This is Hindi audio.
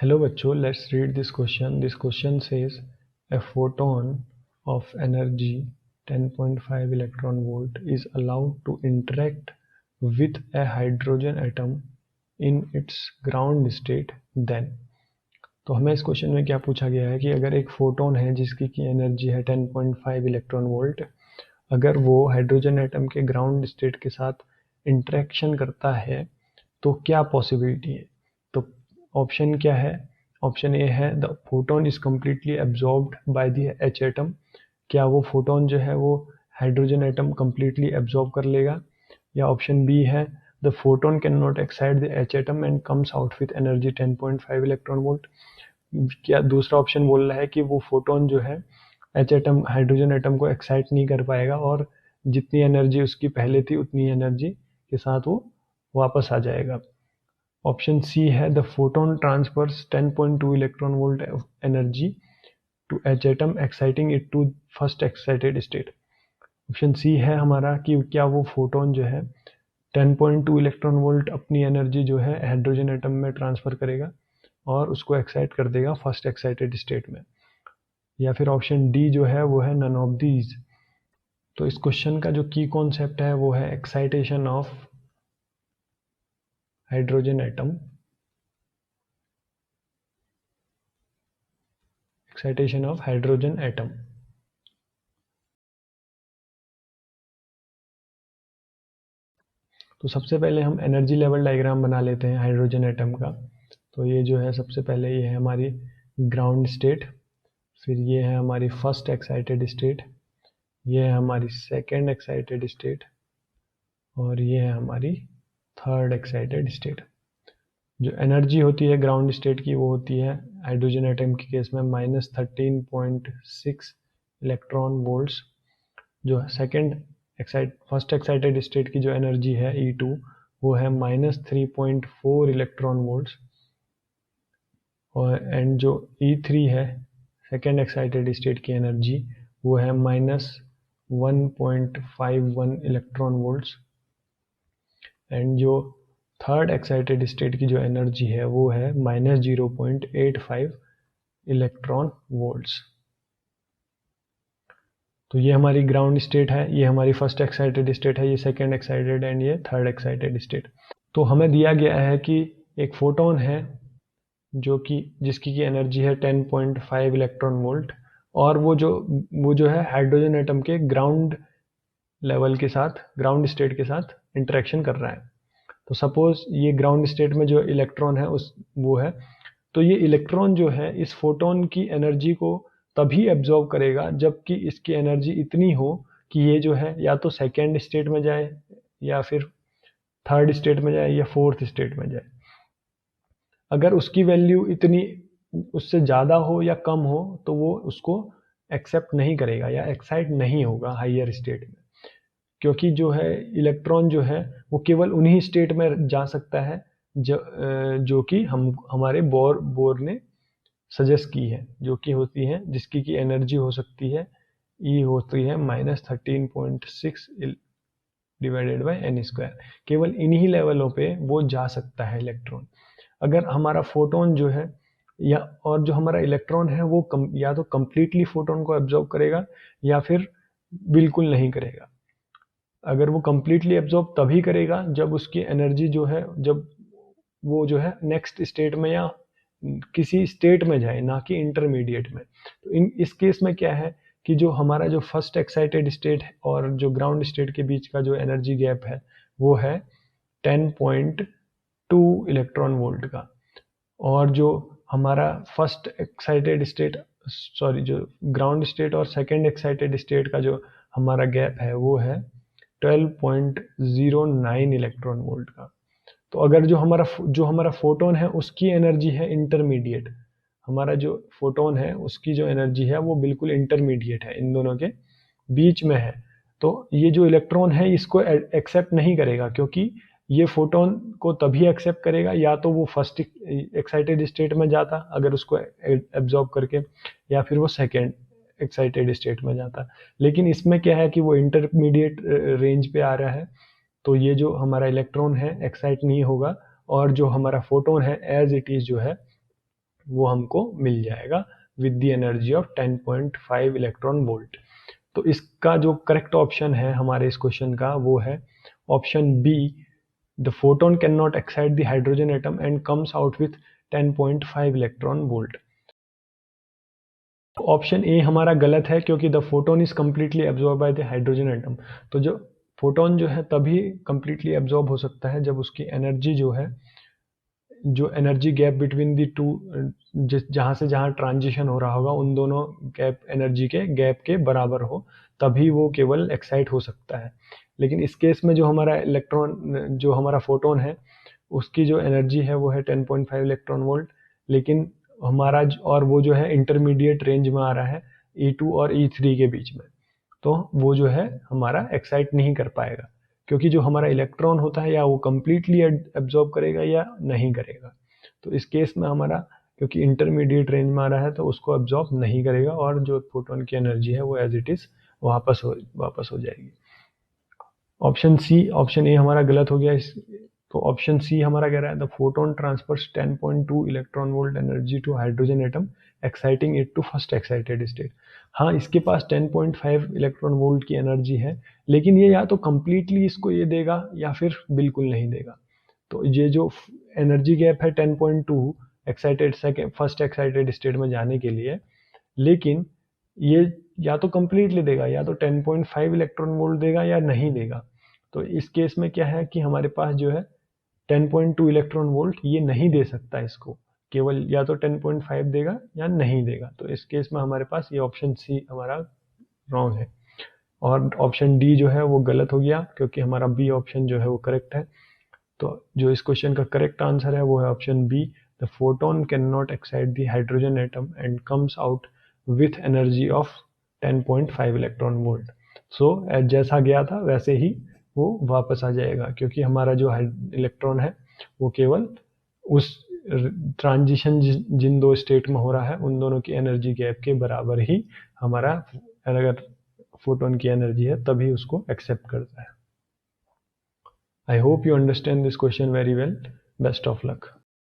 Hello बच्चों, let's read this question. This question says a photon of energy 10.5 electron volt is allowed to interact with a hydrogen atom in its ground state then. तो हमें इस क्वेश्चन में क्या पूछा गया है कि अगर एक फोटोन है जिसकी की एनर्जी है 10.5 इलेक्ट्रॉन वोल्ट, अगर वो हाइड्रोजन एटम के ग्राउंड स्टेट के साथ इंटरेक्शन करता है तो क्या पॉसिबिलिटी है। तो ऑप्शन क्या है? ऑप्शन ए है the photon is completely absorbed by the H atom. क्या वो फोटोन जो है वो हाइड्रोजन एटम कम्प्लीटली एब्जॉर्ब कर लेगा। या ऑप्शन बी है the photon can not excite the H atom and comes out with energy 10.5 electron volt. क्या दूसरा ऑप्शन बोल रहा है कि वो फोटोन जो है एच एटम हाइड्रोजन एटम को एक्साइट नहीं कर पाएगा और जितनी एनर्जी उसकी पहले थी उतनी एनर्जी के साथ वो वापस आ जाएगा। ऑप्शन सी है the photon transfers 10.2 electron volt energy to H atom exciting it to first excited state. Option C है हमारा कि क्या वो फोटोन जो है 10.2 इलेक्ट्रॉन वोल्ट अपनी एनर्जी जो है हाइड्रोजन एटम में ट्रांसफर करेगा और उसको एक्साइट कर देगा फर्स्ट एक्साइटेड स्टेट में। या फिर ऑप्शन डी जो है वो है नन ऑफ दीज। तो इस क्वेश्चन का जो की कॉन्सेप्ट है वो है excitation of hydrogen atom, excitation of hydrogen atom. तो सबसे पहले हम एनर्जी लेवल डायग्राम बना लेते हैं हाइड्रोजन एटम का। तो ये जो है सबसे पहले ये है हमारी ग्राउंड स्टेट, फिर ये है हमारी फर्स्ट एक्साइटेड स्टेट, ये है हमारी सेकेंड एक्साइटेड स्टेट और ये है हमारी थर्ड एक्साइटेड स्टेट। जो एनर्जी होती है ग्राउंड स्टेट की वो होती है हाइड्रोजन एटम के केस में -13.6 इलेक्ट्रॉन वोल्ट्स। जो सेकेंड फर्स्ट एक्साइटेड स्टेट की जो एनर्जी है E2 वो है -3.4 इलेक्ट्रॉन वोल्ट्स। और एंड जो E3 है सेकेंड एक्साइटेड स्टेट की एनर्जी वो है -1.51 इलेक्ट्रॉन वोल्ट्स। एंड जो थर्ड एक्साइटेड स्टेट की जो एनर्जी है वो है -0.85 इलेक्ट्रॉन वोल्ट्स। तो ये हमारी ग्राउंड स्टेट है, ये हमारी फर्स्ट एक्साइटेड स्टेट है, ये सेकेंड एक्साइटेड एंड ये थर्ड एक्साइटेड स्टेट। तो हमें दिया गया है कि एक फोटोन है जो कि जिसकी की एनर्जी है 10.5 इलेक्ट्रॉन वोल्ट और वो जो है हाइड्रोजन एटम के ग्राउंड लेवल के साथ ग्राउंड स्टेट के साथ इंटरेक्शन कर रहा है। तो सपोज ये ग्राउंड स्टेट में जो इलेक्ट्रॉन है वो है, तो ये इलेक्ट्रॉन जो है इस फोटोन की एनर्जी को तभी एब्जॉर्ब करेगा जबकि इसकी एनर्जी इतनी हो कि ये जो है या तो सेकेंड स्टेट में जाए या फिर थर्ड स्टेट में जाए या फोर्थ स्टेट में जाए। अगर उसकी वैल्यू इतनी उससे ज़्यादा हो या कम हो तो वो उसको एक्सेप्ट नहीं करेगा या एक्साइट नहीं होगा हाइयर स्टेट में, क्योंकि जो है इलेक्ट्रॉन जो है वो केवल उन्हीं स्टेट में जा सकता है जो कि हम हमारे बोर ने सजेस्ट की है, जो कि होती है जिसकी की एनर्जी हो सकती है E होती है -13.6 डिवाइडेड बाई n²। केवल इन्हीं लेवलों पे वो जा सकता है इलेक्ट्रॉन। अगर हमारा फोटोन जो है या और जो हमारा इलेक्ट्रॉन है वो या तो कम्प्लीटली फोटोन को एब्जॉर्ब करेगा या फिर बिल्कुल नहीं करेगा। अगर वो कम्प्लीटली एब्जॉर्ब तभी करेगा जब उसकी एनर्जी जो है जब वो जो है नेक्स्ट स्टेट में या किसी स्टेट में जाए, ना कि इंटरमीडिएट में। तो इस केस में क्या है कि जो हमारा जो फर्स्ट एक्साइटेड स्टेट और जो ग्राउंड स्टेट के बीच का जो एनर्जी गैप है वो है 10.2 इलेक्ट्रॉन वोल्ट का। और जो हमारा फर्स्ट एक्साइटेड स्टेट जो ग्राउंड स्टेट और सेकेंड एक्साइटेड स्टेट का जो हमारा गैप है वो है 12.09 इलेक्ट्रॉन वोल्ट का। तो अगर जो हमारा फोटोन है उसकी एनर्जी है इंटरमीडिएट, हमारा जो फोटोन है उसकी जो एनर्जी है वो बिल्कुल इंटरमीडिएट है, इन दोनों के बीच में है। तो ये जो इलेक्ट्रॉन है इसको एक्सेप्ट नहीं करेगा, क्योंकि ये फोटोन को तभी एक्सेप्ट करेगा या तो वो फर्स्ट एक्साइटेड स्टेट में जाता अगर उसको एब्जॉर्ब करके, या फिर वो सेकेंड एक्साइटेड स्टेट में जाता। लेकिन इसमें क्या है कि वो इंटरमीडिएट रेंज पे आ रहा है, तो ये जो हमारा इलेक्ट्रॉन है एक्साइट नहीं होगा और जो हमारा फोटोन है एज इट इज जो है वो हमको मिल जाएगा with the energy of 10.5 electron volt. तो इसका जो करेक्ट ऑप्शन है हमारे इस क्वेश्चन का वो है option B, the photon can not excite the hydrogen atom and comes out with 10.5 electron volt. Option A हमारा गलत है क्योंकि the photon is completely absorb by the hydrogen atom. तो जो फोटोन जो है तभी कम्प्लीटली एब्जॉर्ब हो सकता है जब उसकी एनर्जी जो है, जो energy gap between the two, जहाँ से जहाँ ट्रांजिशन हो रहा होगा उन दोनों गैप एनर्जी के गैप के बराबर हो, तभी वो केवल एक्साइट हो सकता है। लेकिन इस केस में जो हमारा इलेक्ट्रॉन, जो हमारा फोटोन है, उसकी जो एनर्जी है वो है 10.5 इलेक्ट्रॉन वोल्ट, लेकिन हमारा और वो जो है इंटरमीडिएट रेंज में आ रहा है E2 और E3 के बीच में, तो वो जो है हमारा एक्साइट नहीं कर पाएगा, क्योंकि जो हमारा इलेक्ट्रॉन होता है या वो कम्प्लीटली एब्जॉर्ब करेगा या नहीं करेगा। तो इस केस में हमारा, क्योंकि इंटरमीडिएट रेंज में आ रहा है, तो उसको एब्जॉर्ब नहीं करेगा और जो फोटोन की एनर्जी है वो एज इट इज वापस हो जाएगी। ऑप्शन सी, ऑप्शन ए हमारा गलत हो गया। तो ऑप्शन सी हमारा कह रहा है the photon transfers 10.2 electron volt energy to hydrogen atom exciting it to first excited state. हाँ, इसके पास 10.5 इलेक्ट्रॉन वोल्ट की एनर्जी है, लेकिन ये या तो कंप्लीटली इसको ये देगा या फिर बिल्कुल नहीं देगा। तो ये जो एनर्जी गैप है 10.2 excited second first excited state में जाने के लिए, लेकिन ये या तो कंप्लीटली देगा या तो 10.5 इलेक्ट्रॉन वोल्ट देगा या नहीं देगा। तो इस केस में क्या है कि हमारे पास जो है 10.2 इलेक्ट्रॉन वोल्ट ये नहीं दे सकता इसको, केवल या तो 10.5 देगा या नहीं देगा। तो इस केस में हमारे पास ये ऑप्शन सी हमारा रॉन्ग है, और ऑप्शन डी जो है वो गलत हो गया, क्योंकि हमारा बी ऑप्शन जो है वो करेक्ट है। तो जो इस क्वेश्चन का करेक्ट आंसर है वो है option B, the photon can not excite the hydrogen atom and comes out with energy of 10.5 electron volt. So जैसा गया था वैसे ही वो वापस आ जाएगा, क्योंकि हमारा जो इलेक्ट्रॉन है वो केवल उस ट्रांजिशन जिन दो स्टेट में हो रहा है उन दोनों की एनर्जी गैप के बराबर ही हमारा, अगर फोटोन की एनर्जी है तभी उसको एक्सेप्ट करता है। I hope you understand this question very well. Best of luck.